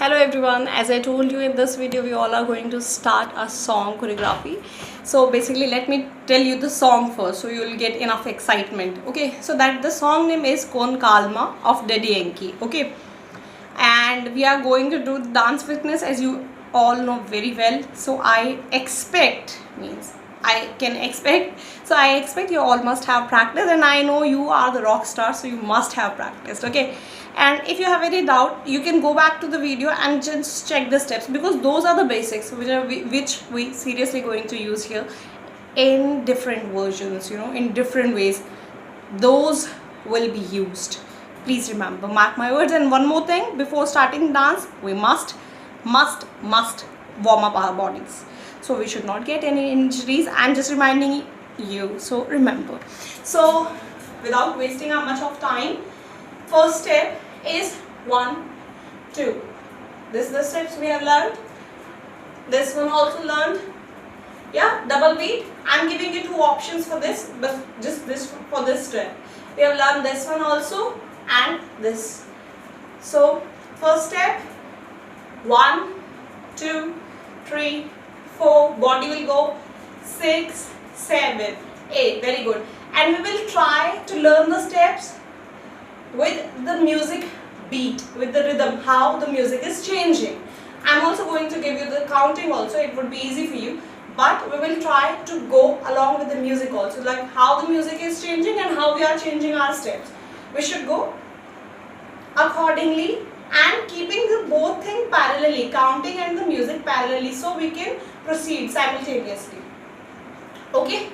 Hello everyone, as I told you in this video, we all are going to start a song choreography. So basically, let me tell you the song first so you will get enough excitement. Okay, so that the song name is Kon Kalma of Daddy Yankee. Okay, and we are going to do dance fitness as you all know very well. So I expect you all must have practiced, and I know you are the rock star, so you must have practiced. Okay, and if you have any doubt, you can go back to the video and just check the steps, because those are the basics which we seriously going to use here in different versions, in different ways. Those will be used. Please remember, mark my words. And one more thing, before starting dance, we must warm up our bodies, so we should not get any injuries. I'm just reminding you, so remember. So without wasting much of time, first step is 1, 2. This is the steps we have learned. This one also learned. Yeah, double beat. I'm giving you 2 options for this, but just this for this step. We have learned this one also and this. So first step, 1, 2, 3, 4. Body will go 6, 7, 8. Very good. And we will try to learn the steps with the music beat, with the rhythm, how the music is changing. I'm also going to give you the counting also. It would be easy for you, but we will try to go along with the music also, like how the music is changing and how we are changing our steps. We should go accordingly and keeping the both things parallelly, counting and the music parallelly, so we can proceed simultaneously. Okay,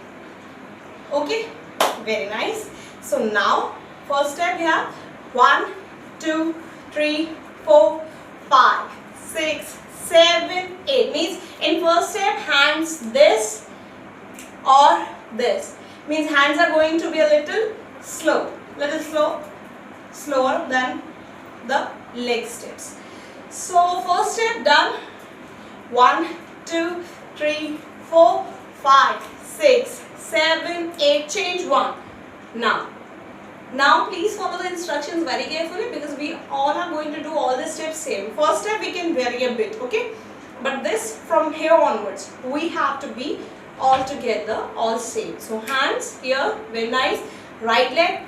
very nice. So now first step we have 1, 2, 3, 4, 5, 6, 7, 8. Means in first step, hands this or this. Means hands are going to be a little slow, slower than the leg steps. So first step done. 1, 2, 3, 4, 5, 6, 7, 8. Change 1. Now please follow the instructions very carefully, because we all are going to do all the steps same. First step we can vary a bit, okay? But this from here onwards, we have to be all together, all same. So hands here, very nice. Right leg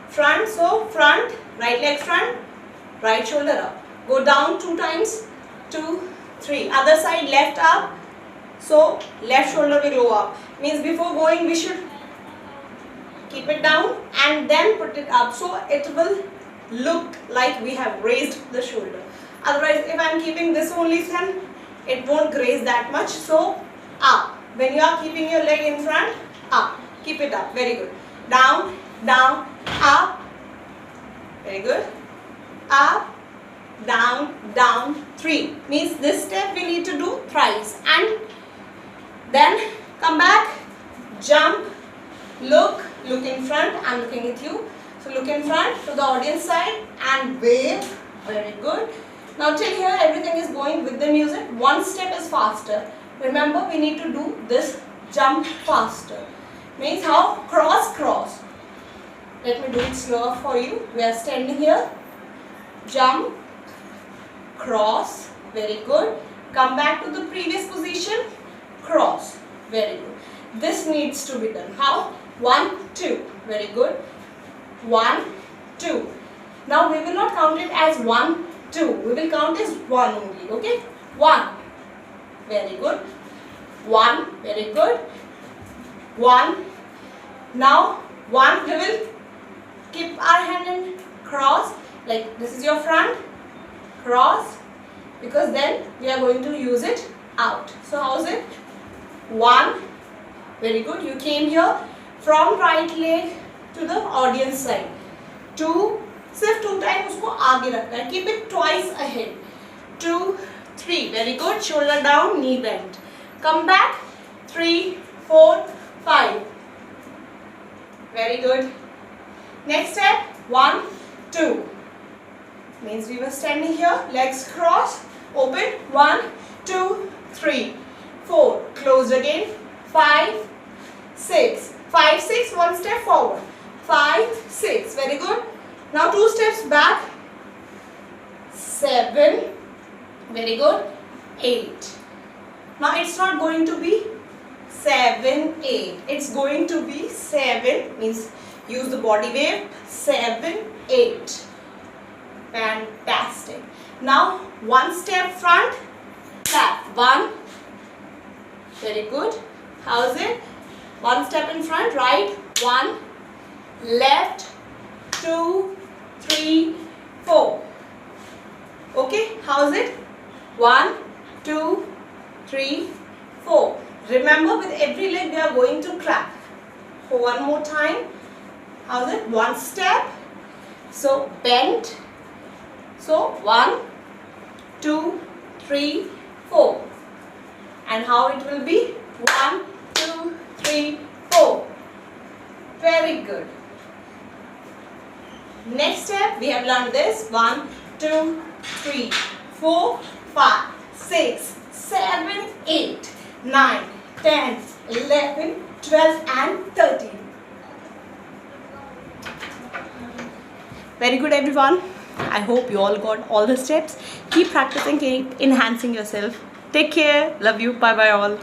front, so front, right leg front, right shoulder up. Go down 2 times, 2, 3. Other side, left up, so left shoulder will go up. Means before going we should keep it down and then put it up, so it will look like we have raised the shoulder. Otherwise, if I am keeping this only, then it won't graze that much. So up. When you are keeping your leg in front, up. Keep it up. Very good. Down, down, up. Very good. Up, down, down. 3. Means this step we need to do thrice. And then come back, jump, look in front. I'm looking at you. So look in front to the audience side and wave. Very good. Now till here everything is going with the music. One step is faster. Remember, we need to do this jump faster. Means how? Cross, cross. Let me do it slower for you. We are standing here. Jump, cross. Very good. Come back to the previous position. Cross. Very good. This needs to be done. How? 1, 2. Very good. 1, 2. Now we will not count it as 1, 2. We will count as 1 only. Okay? 1. Very good. 1. Very good. 1. Now 1. We will keep our hand in cross. Like this is your front. Cross. Because then we are going to use it out. So how is it? 1. Very good. You came here from right leg to the audience side. 2. सिर्फ 2 time उसको आगे रखना है. Keep it twice ahead. 2, 3. Very good. Shoulder down, knee bent. Come back. 3, 4, 5. Very good. Next step. 1, 2. Means we were standing here. Legs crossed. Open. 1, 2, 3, 4. Closed again. 5, 6. 5, 6. One step forward. 5, 6. Very good. Now 2 steps back. 7, Very good. 8. Now it's not going to be 7, 8. It's going to be 7, means use the body wave. 7, 8. Fantastic. Now one step front, tap. 1. Very good. How's it? One step in front, right. 1. Left. 2, 3, 4. Okay, how's it? 1, 2, 3, 4. Remember, with every leg we are going to clap. For one more time. How's it? One step. So bend. So 1, 2, 3, 4. And how it will be? 1, 2, 3, 4. Very good. Next step, we have learned this. 1, 2, 3, 4, 5, 6, 7, 8, 9, 10, 11, 12 and 13. Very good, everyone. I hope you all got all the steps. Keep practicing, keep enhancing yourself. Take care. Love you. Bye bye all.